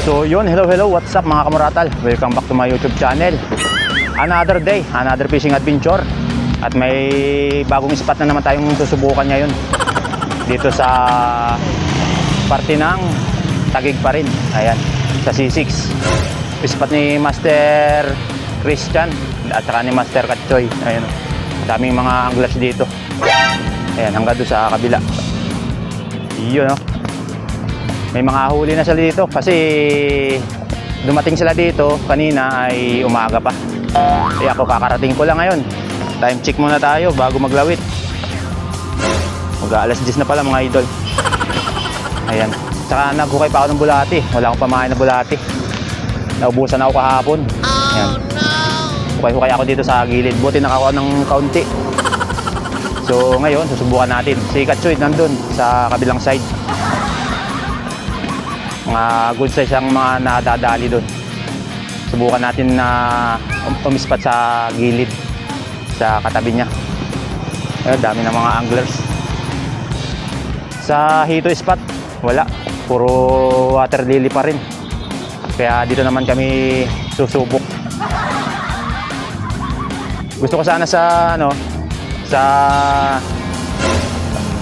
So yun, hello, what's up mga kamuratal? Welcome back to my YouTube channel. Another day, another fishing adventure. At may bagong spot na naman tayong susubukan ngayon. Dito sa parte ng Taguig pa rin. Ayan, sa C6. Spot ni Master Christian at saka ni Master Katchoy. Ayan, daming mga anglers dito. Ayan, hanggang doon sa kabila. Yun, no? May mga huli na sila dito kasi dumating sila dito kanina ay umaga pa. Kaya ako kakarating ko lang ngayon. Time check muna tayo bago maglawit. Mag-aalas 10 na pala mga idol. Ayan. Tsaka naghukay pa ako ng bulati. Wala akong pamahay na bulati. Naubusan ako kahapon. Ayan. Hukay-hukay ako dito sa gilid. Buti nakakuha ng kaunti. So ngayon susubukan natin. Si Katchoy nandun sa kabilang side. Mga good size ang mga nadadali doon. Subukan natin na umispat sa gilid sa katabi niya. Ayun, dami ng mga anglers. Sa hito spot wala, puro water lily pa rin. Kaya dito naman kami susubok. Gusto ko sana sa sa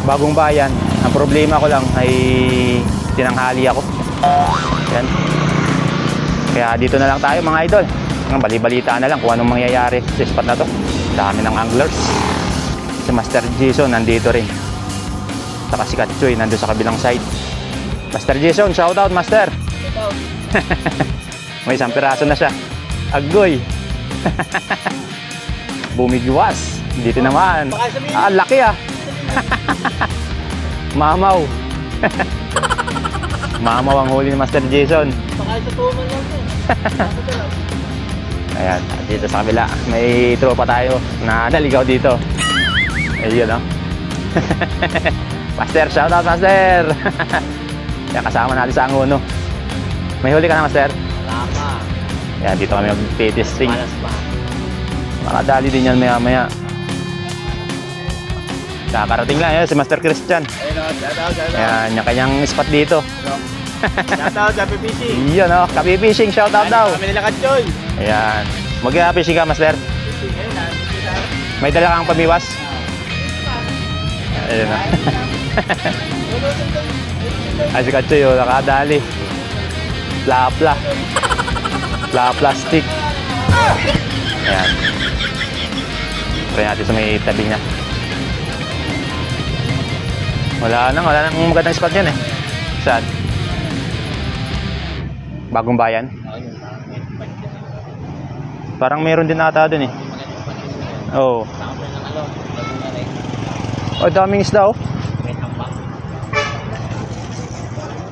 Bagong Bayan. Ang problema ko lang ay tinanghali ako. Yan. Kaya dito na lang tayo mga idol. Bali-balita na lang kung anong mangyayari sa spot na to. Dami ng anglers. Si Master Jason nandito rin. Saka si Katchoy nandito sa kabilang side. Master Jason, shout out Master. May isang piraso na siya. Agoy. Bumigwas. Dito naman. Laki ah. Mamaw. Mamaw ang huli ni Master Jason. Baka sa tuman lang yun. Ayan, dito sa kabila may tropa tayo na naligaw dito. Ayun, no? Master, shout out Master. Yan, kasama natin sa Angono. May huli ka na Master? Tama. Ayan, dito kami mag-pitesting. Malas pa. Makadali din yan maya maya. Kakarating lang yun si Master Christian. Ayan, yung kanyang spot dito. Shoutout, Happy Fishing. Iyon, no? Kapi Fishing, shout out daw. Kami nila Katchoy. Ayan. Mag-fishing ka, Master. May dala kang pamiwas? Ayun, no? Ay, si Katchoy, oh, nakadali. Plapla. Plastic. Ayan. Try natin sa may tabi niya. Wala nang magandang spot yan eh. Saan? Bagong Bayan? Parang meron din ata dun eh. Oo. Oh, daming isda oh.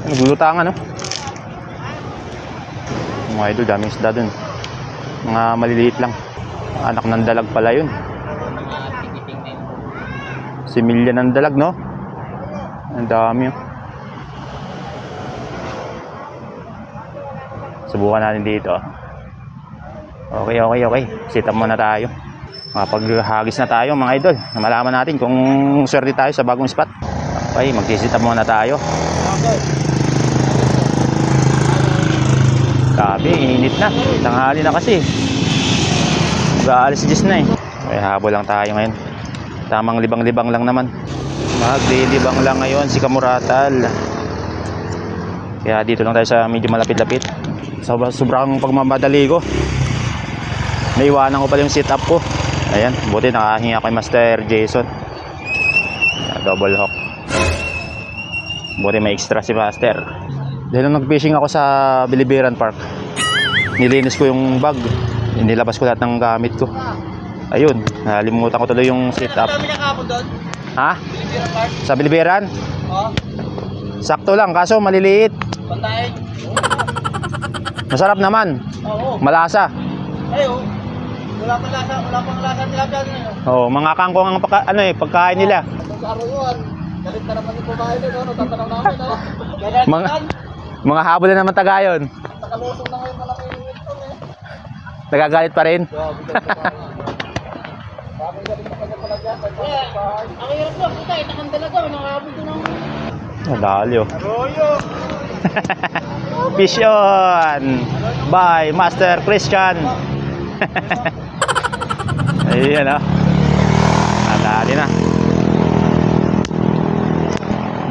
Naglulutangan oh. Mga idol, daming isda dun. Mga maliliit lang. Anak ng dalag pala yun. Similya ng dalag no? Ang dami oh. Subukan natin dito. Okay. Sit up muna tayo. Makapaghagis na tayo mga idol. Malaman natin kung swerte tayo sa bagong spot. Okay, mag-sit up muna tayo. Sabi, init na. Tanghali na kasi. Mag-aalis 10 na eh. Okay, habol lang tayo ngayon. Tamang libang-libang lang naman. Maglilibang lang ngayon si Kamuratal. Kaya dito lang tayo sa medyo malapit-lapit. Sobrang pagmamadali ko. Naiwanan ko pala yung sit up ko. Ayan, buti nakahinga kay Master Jason. Double hook. Buti may extra si Master. Dahil nung nag-fishing ako sa Biliberan Park, nilinis ko yung bag. Nilabas ko lahat ng gamit ko. Ayun, nalimutan ko tuloy yung sit up. Ha? Biliberan Park? Sa Biliberan? Oo. Sakto lang, kaso maliliit. Pantayin. Masarap naman. Oo. Malasa. Ay, oo. Wala pang lasa nila dyan. Oh, mga kangkong ang pagkain nila. Sa arawan, galit na naman yung kumain nyo, no? Tatanaw namin, no? Mga habol na naman tagayon. Nakalusong na ngayon malaki yung ito, eh. Nagagalit pa rin. Grabe ka pa. Grabe galit na kanya pala dyan. Ang hirap lang, puta, itakang dalaga, nakahabol doon ang... Dali oh. Arroyo! Fish on by Master Christian. Ayan o. Dali na.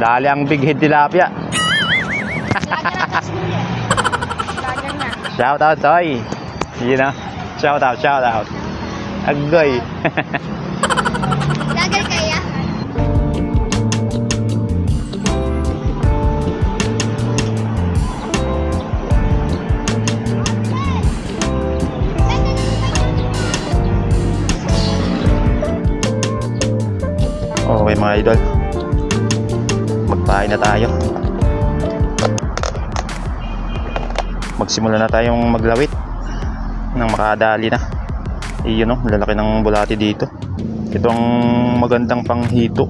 Dali ang big head tilapia. Shout out, Toy. Yun o. Shout out, shout out. Agoy. Lager kaya? Okay mga idol, magpahay na tayo. Magsimula na tayong maglawit nang makadali na. Iyon o, lalaki ng bulati dito. Ito ang magandang panghito.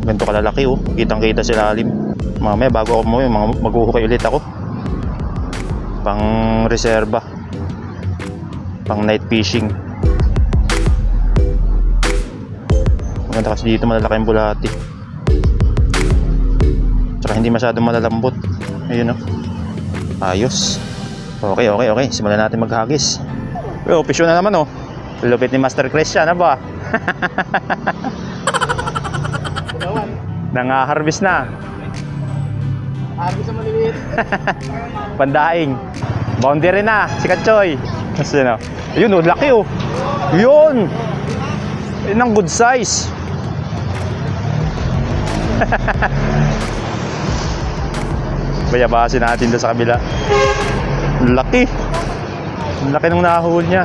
Ganito kalalaki o, kitang kita sa lalim. Mamaya bago ako umuwi, maghuhukay ulit ako. Pang reserba, pang night fishing. Maganda kasi dito, malalaki ang bulati. Tsaka hindi masyadong malalambot. Ayun o. Ayos. Okay. Simulan natin maghagis. Pisyo na naman o. Lupit ni Master Christian, ano ba? Nang-harvest na. Harvest sa maliliit. Pandaing. Boundary na. Sikat Choy. Kasi no. Ayun o, laki o. Yun. Yun ang good size. Bayabasin natin doon sa kabila. Laki. Laki nung nahuli niya.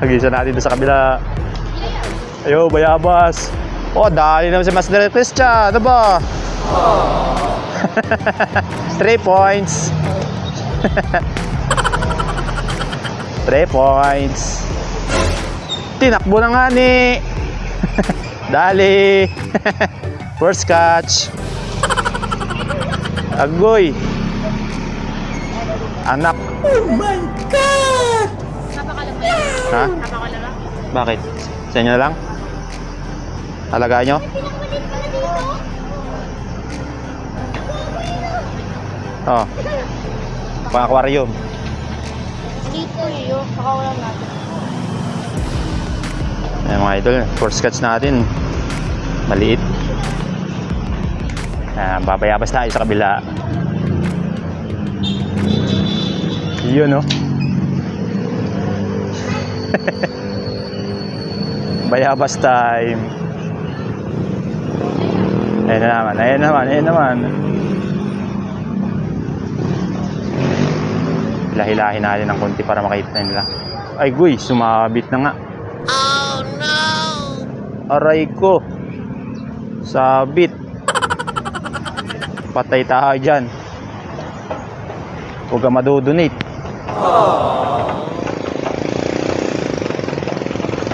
Hagisa natin doon sa kabila. Ayo, bayabas. Oh, dali naman si Master Christian. Ano ba? 3 points. 3 points. Tinakbo na nga ni. Dali. First catch. Agoy. Anak. Oh my God! Napakalaki. Ha? Napakalaki. Bakit? Sa inyo na lang? Alagaan nyo? Pinakmalit pala dito. Oo. Pang aquarium. Dito yun. Pakawalan natin. Ayan mga idol, first catch natin. Maliit. Babayabas tayo sa kabila. Yun o. Bayabas time. Ayan naman. Hilahilahin natin ng konti para makita nila. Ay guy, sumabit na nga. Oh no! Aray ko. Sabit. Patay tayo dyan. Huwag ka madudunate.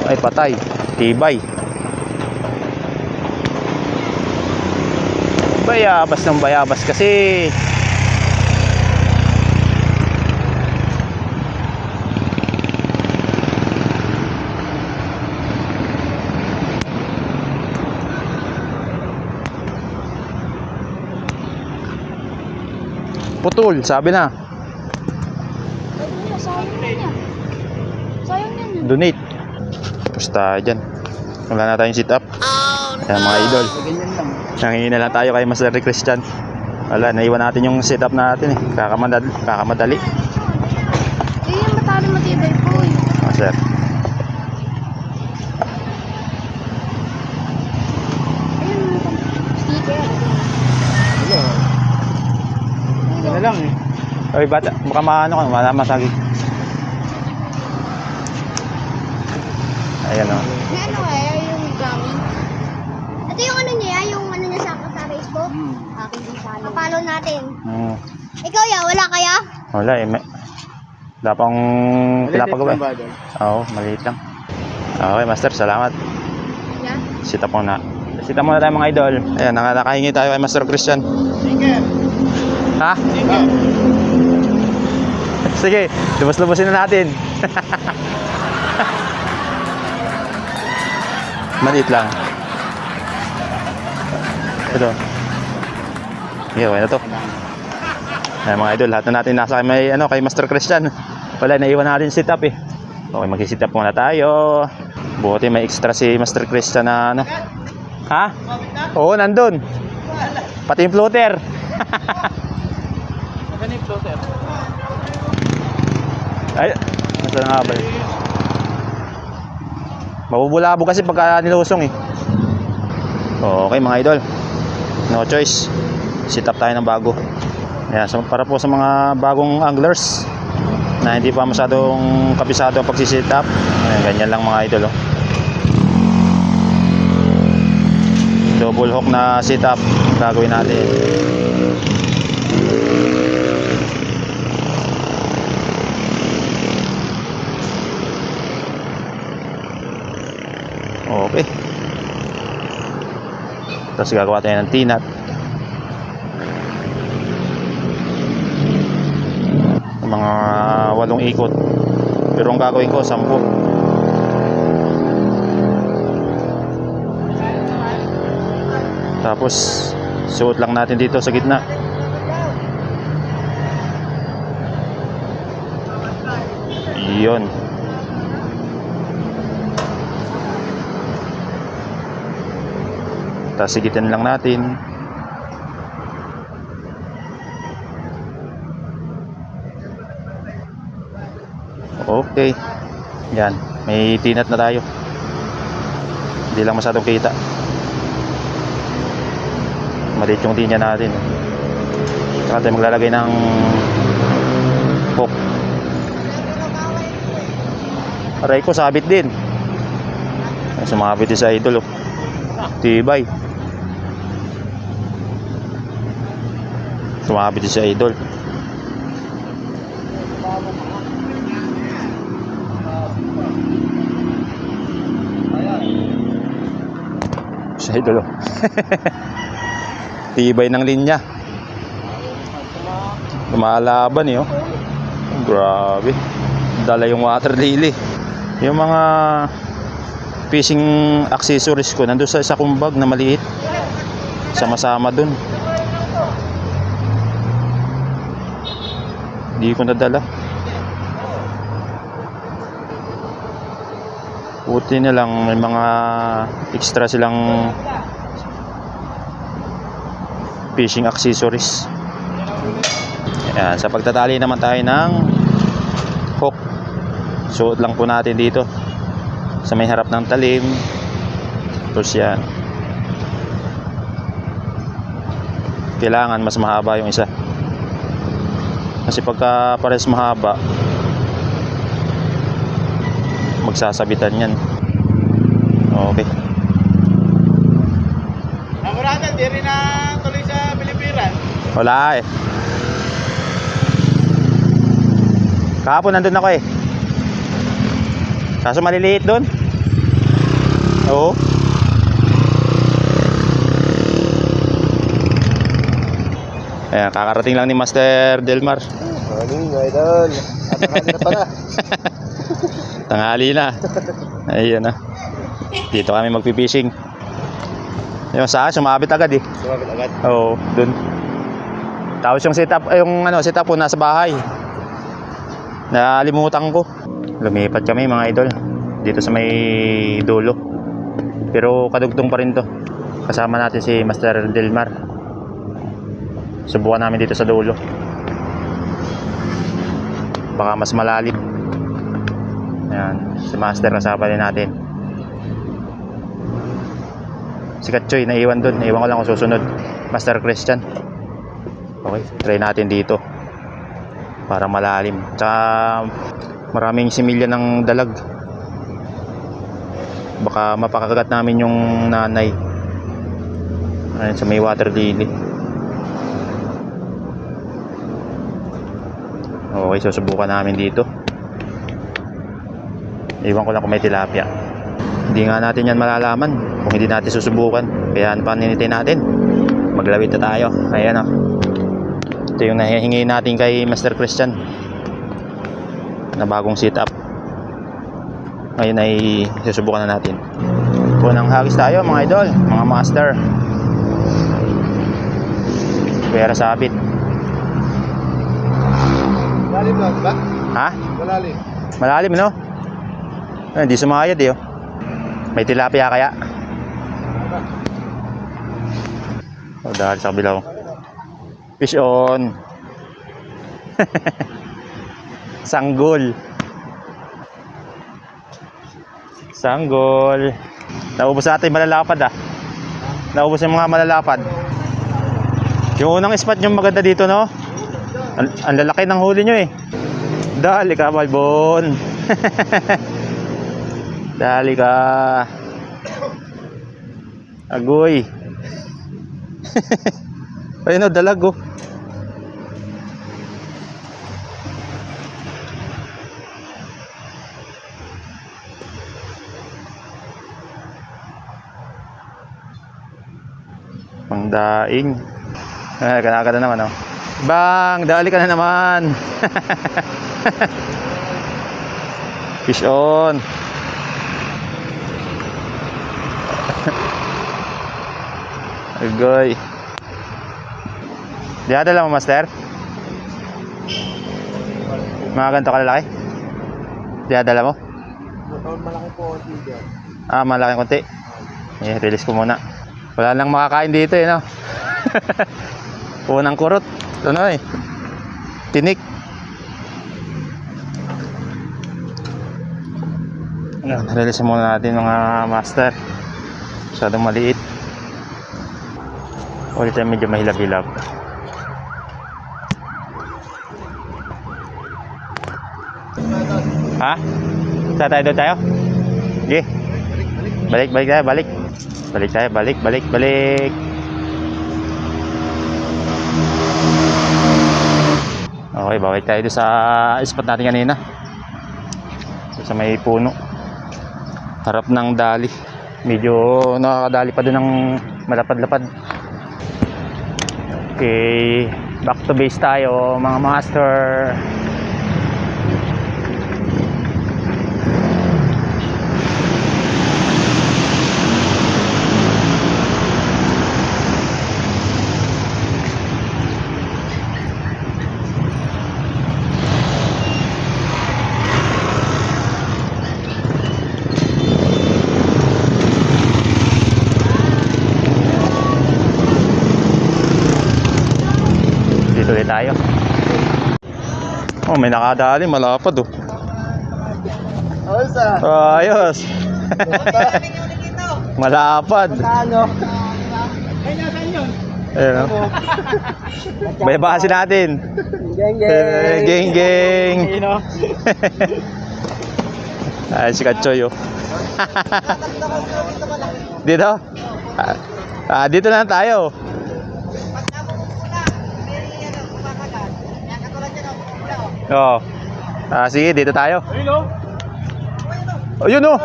Ay patay. Tibay. Bayabas ng bayabas kasi. Putol, sabi na. Sayang yan. Donate. Basta dyan. Wala na tayong sit up. Ayan mga idol. Ganyan lang. Nangingin na lang tayo kay Master Christian. Wala, naiwan natin yung sit up natin eh. Kakamadali. Yung matalo matibay po eh. Master. Ayun, sticker. Wala lang eh. Oy bata, baka maano ka, masagi. Ayan o. May ano yung gummy. Ito yung ano niya, yung ano niya sa Facebook. Akin din sa ano. Papalo natin. Ikaw ya, wala kaya? Wala eh. Wala pang pinapagawa eh. ba doon? Oo, maliit lang. Okay, Master, salamat. Yeah. Sit up muna. Sit up muna tayo mga idol. Ayan, nakahingi tayo kay Master Christian. Sige. Ha? Sige, lubos-lubosin na natin. Maliit lang. Ito. Sige, okay na to. Ayan mga idol, lahat na natin nasa kay Master Christian. Wala, naiwan natin sit up eh. Okay, mag-sit up muna tayo. Buti may extra si Master Christian na ano. Ha? Oo, nandun. Pati yung floater. Maganda yung floater. Ay, nasa na nga ba yun? Mabubulabo kasi pagka nilusong eh. Okay mga idol, no choice, sit up tayo ng bago. Ayan, so para po sa mga bagong anglers na hindi pa masyadong kabisado ang pagsisit up. Ayan, ganyan lang mga idol oh. Double hook na sit up gagawin natin. Okay. Tapos gagawa tayo ng T-knot. Mga 8 ikot. Pero ang gagawin ko 10. Tapos suot lang natin dito sa gitna. Yun. Tapos sigitin lang natin. Okay. Yan, may T-knot na tayo. Hindi lang masyadong kita. Maliit yung tinya natin. Saka tayo maglalagay ng hook. Aray ko, sabit din. Sumabit din sa idol oh. Tibay. Sumabit din sa idol. Sa idol oh. Tibay ng linya. Lumalaban eh oh. Grabe. Dala yung water lily. Yung mga fishing accessories ko nandun sa isa kong bag na maliit. Sama-sama dun. Hindi ko nadala. Buti na lang may mga extra silang fishing accessories. Ayan, sa pagtatali naman tayo ng hook. Suot lang po natin dito sa may harap ng talim. Tapos yan. Kailangan mas mahaba yung isa. Kasi pagka pares mahaba, magsasabitan yan. Okay. Namurada, di rin na tuloy sa Pilipinas. Wala eh. Kahapon nandun ako eh. Kaso maliliit doon. Oo. Ayan, kakarating lang ni Master Delmar. Morning, idol. At na pala. Tanghali na. Ayun na. Dito kami magpipishing. Yung sa akin, sumabit agad eh. Sumabit agad. Oo, dun. Tapos yung setup, setup ko nasa bahay. Nalimutan ko. Lumipat kami mga idol dito sa may dulo. Pero kadugtong pa rin to. Kasama natin si Master Delmar. Subukan namin dito sa dulo. Baka mas malalim. Ayan, si Master kasama din natin. Si Katchoy naiwan dun. Naiwan ko lang kung susunod. Master Christian. Okay, try natin dito. Para malalim. Tsaka maraming similya ng dalag. Baka mapakagat namin yung nanay. Ayun, sa may water lily. Okay, susubukan namin dito. Iwan ko lang kung may tilapia. Hindi nga natin yan malalaman kung hindi natin susubukan. Kaya ano pa ninitay natin? Maglawit na tayo. Ayan o. Ito yung nahihingi natin kay Master Christian na bagong sit up. Ngayon ay susubukan na natin. Unang hagis tayo mga idol, mga master. Pera sabit. Malalim lang, diba? Ha? Malalim. Malalim, no? Ay, hindi sumayad eh. Oh. May tilapia kaya? Oh, dahil sa kabilaw. Fish on. Sanggol. Sanggol. Naubos natin yung malalapad ah. Naubos yung mga malalapad. Yung unang spot yung maganda dito, no? Ang lalaki ng huli nyo eh. Dali ka, Balbon. Dali ka. Agoy. Ayun o, dalag oh. Pangdaing. Kanaka na naman oh. Bang, dali ka na naman. Fish on. Agoy. Diadala mo, master? Mga ganito kalalaki? Diadala mo? Malaki po konti dyan. Ah, malaking konti. Release ko muna. Wala nang makakain dito eh, no? Unang kurot. Ito na eh. Tinik. Release muna natin mga master. Masyadong maliit. Ulit tayo medyo mahilab-hilab. Ha? Saan tayo doon tayo? Sige. Balik tayo, balik. Balik tayo, balik. Okay, balik tayo doon sa spot natin kanina. Doon sa may puno. Harap ng dali. Medyo nakakadali pa doon ng malapad-lapad. Okay, back to base tayo mga master. Dito ulit tayo. Oh, may nakadali, malapad oh. Ayos. Malapad. Ano? Ay, nasan yun? Ayun oh. Bayabasin natin. Geng. Ay, si Katchoy oh. Dito? Dito na tayo. Oo. Sige, dito tayo. Ayun o. Ayun o.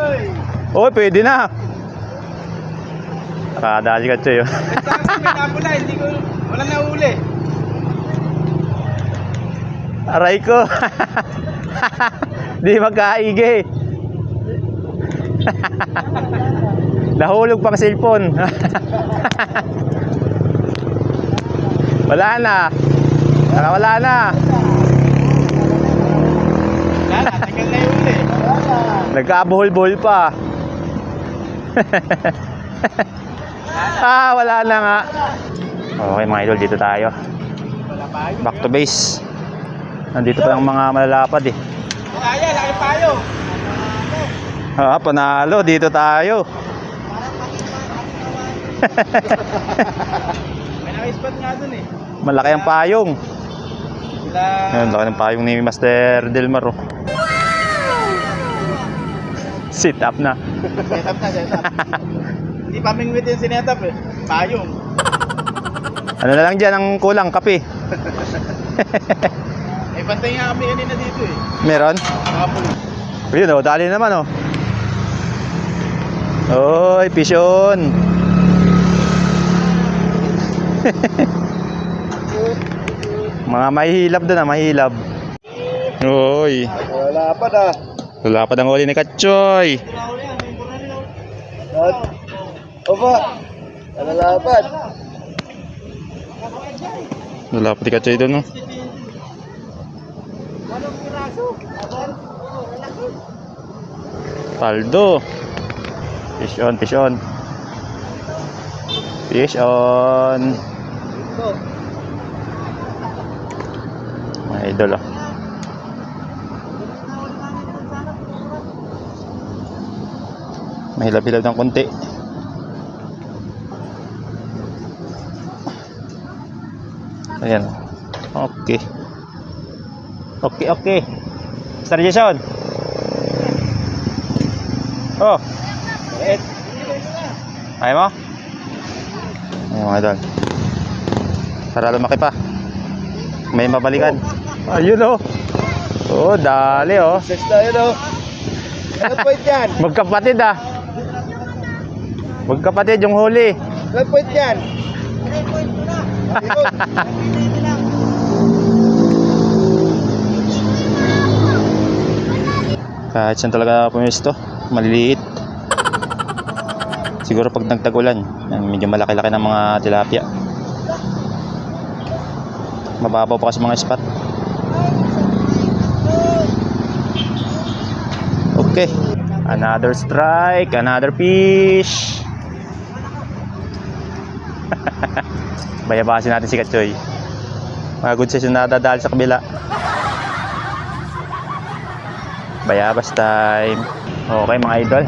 Oh, pwede na. Nakadali ka siya yun. May napula, hindi ko, walang nahuli. Aray ko. Di magkaigi. Nahulog pang cellphone. Wala na. Wala na. Tagal na yung uli. Nagkabuhol-buhol pa. Wala na nga. Okay mga idol, dito tayo. Back to base. Nandito pa yung mga malalapad eh. Kaya, laki payo. Panalo, dito tayo. May naka-spot nga dun eh. Malaki ang payong. Sila... Ayun, laki ng payong ni Master Delmar oh. Sit up na. Setup na. Hindi pa mingwit yung sinetap eh. Payong. Ano na lang dyan ang kulang, kape. Eh, bantay nga kami kanina dito eh. Meron? Nakapul. Yun oh, dali naman oh. Oy, pisyon. Mga mahihilab doon ah, mahihilab. Oy. Wala pa na. Wala pa ang huli ni Katchoy. Opa. Nalalapan. Wala pa ni Katchoy doon oh. Walong piraso. Lalaki. Paldo. Fish on, fish on. Fish on. Ito. Mga idol oh. Mahilap-hilap ng konti. Ayan. Okay. Okay, okay. Sir Jason. Oh. Wait. Ayaw mo? Ayaw mga idol. Para lumaki pa. May mabalikan. Ayun oh. Oh, dali oh. Sex tayo no. Ano point yan? Magkapatid ah. Magkapatid yung huli. Ano point yan? 3 point mo na. Kahit saan talaga pumisto, maliliit. Siguro pag nagtag-ulan, medyo malaki-laki ng mga tilapia. Mababaw pa kasi mga spot. Okay, another strike, another fish. Bayabasin natin si Katsoy. Mga good session na dadali sa kabila. Bayabas time. Okay mga idol.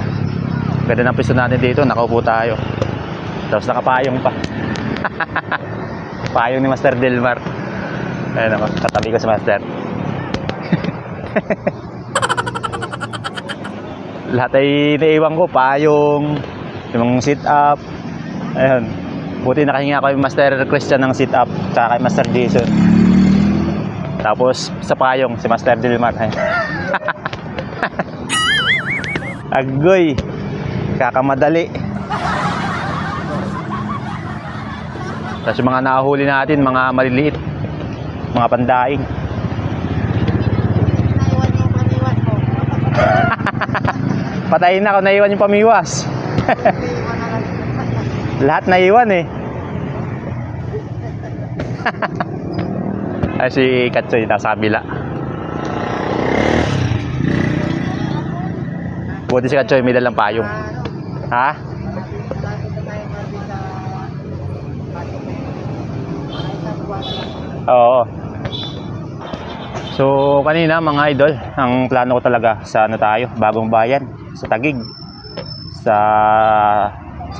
Ganda ng piso natin dito. Nakaupo tayo. Tapos nakapayong pa. Payong ni Master Delmar. Ayun ako. Katabi ko si Master. Lahat ay naiwan ko. Payong. Yung sit up. Ayun. Buti nakahinga ko yung Master Christian ng sit up. Tsaka kay Master Jason. Tapos sa payong si Master Delmar. Agoy. Kakamadali. Tapos yung mga nahuli natin, mga maliliit, mga pandaing. Naiwan yung paniwan ko. Patayin na ako, naiwan yung pamiwas. Lahat naiwan eh. Ay si Katsoy nasa kabila. Buti si Katsoy may dalang payong. Ha? Oo. So kanina mga idol, ang plano ko talaga sa ano tayo, Bagong Bayan, sa Taguig, sa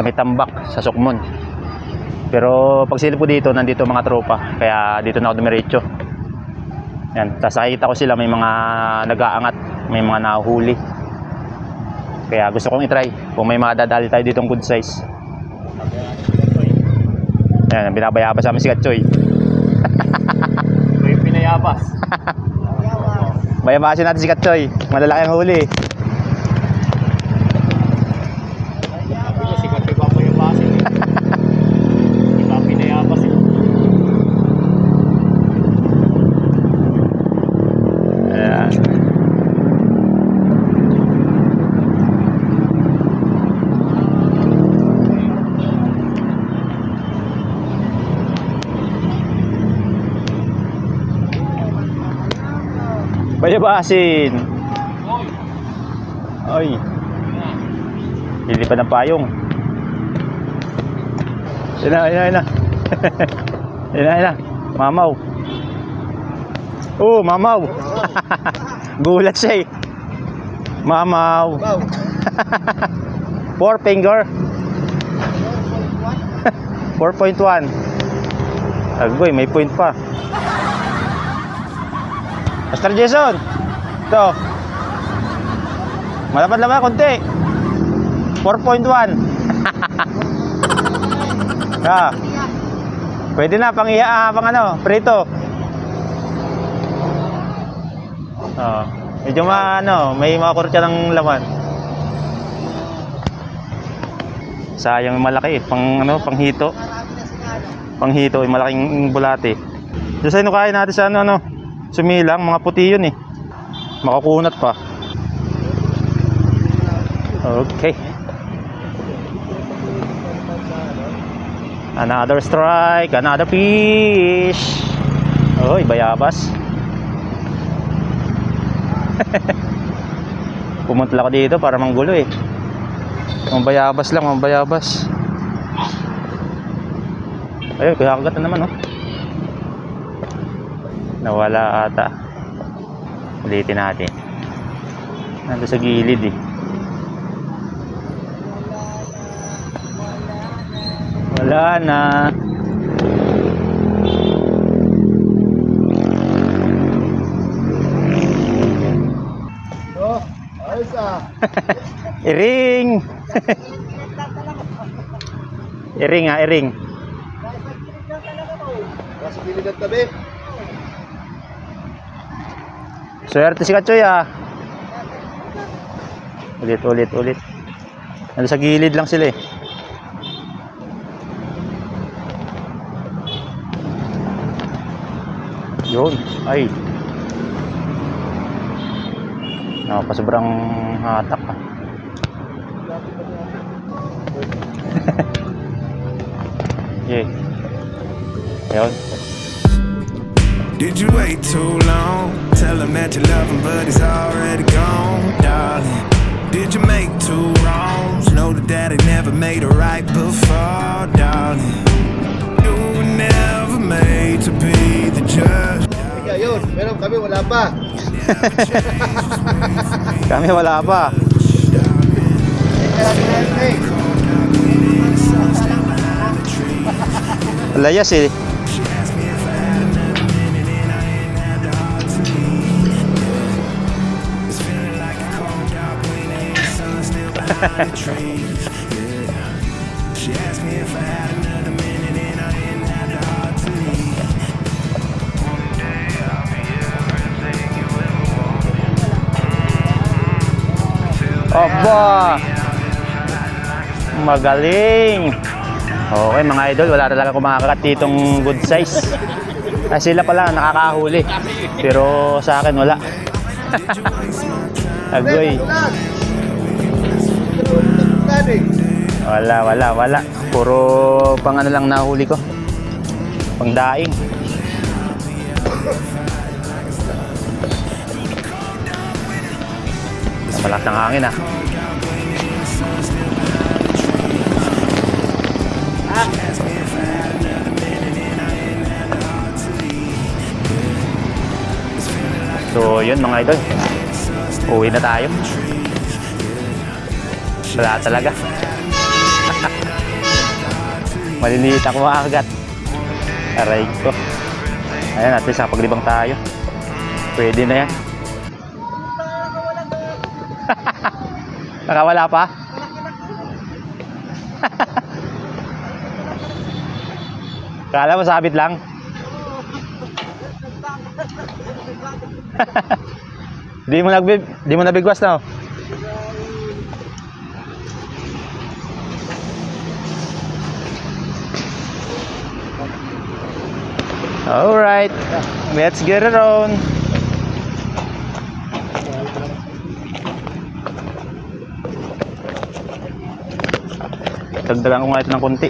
may tambak, sa Sukmon. Pero pag silip ko dito, nandito mga tropa, kaya dito na ako dumiretso. Yan, tapos nakikita ko sila may mga nag-aangat, may mga nahuhuli. Kaya gusto kong i-try kung may mga dadali tayo ditong good size. Yan, binabayabas sa amin si Katsoy. May pinayabas. Bayabasin natin si Katsoy. Malalaki ang huli. Sikat kay Papa yung basin. Iba pinayabas eh. Ayan. Bayabasin. Ay. Lilipad ng payong. Yan na, yan na. Yan na, yan na. Mamaw. Oh, mamaw. Gulat siya eh. Mamaw. Wow. 4 finger. 4.1. Agoy, may point pa. Master Jason. Ito. Malapad-lapad konti. 4.1. Ah. Pwede na pang prito. Oh, medyo may mga kurtya ng laman. Sayang yung malaki eh, pang hito. Pang hito, yung malaking bulate. Diyan sa kain natin sa sumilang, mga puti yun eh. Makakunat pa. Okay. Another strike, another fish. Oy, bayabas. Pumunta ako dito para manggulo eh. Mambayabas lang, mambayabas. Ayun, kakagat na naman oh. Nawala ata. Ulitin natin. Nandun sa gilid eh. Wala na. Oh, ayos ah. Iring! Iring ah, iring. Nasa gilid ng tabi. Swerte si Katsoy ah. Ulit, ulit, ulit. Nandun sa gilid lang sila eh. Yun, ay. Sobrang hatak ah. Yeah. Ayun. Did you wait too long? Tell him that you love him, but he's already gone, darling. Did you make two wrongs? Know that daddy never made a right before, darling. You were never made to be the judge. Kaya yun, pero kami wala pa. Kami wala pa. Layas eh. She asked me if I had another minute and I didn't have the heart to leave. One day I'll be everything you ever wanted. Aba! Magaling! Okay mga idol, wala talaga kumakagat ditong good size. Sila pala nakakahuli. Pero sa akin wala. Agoy. Wala. Puro pang ano lang nahuli ko. Pang daing. Malakas ng hangin ah. So yun mga idol, uwi na tayo. Wala talaga. Maliliit ako makakagat. Aray ko. Ayan, at least nakapaglibang tayo. Pwede na yan. Nakawala pa? Kala mo sabit lang? Di mo nabigwas na oh. Alright, let's get it on. Dagdagan ko nga ito ng konti.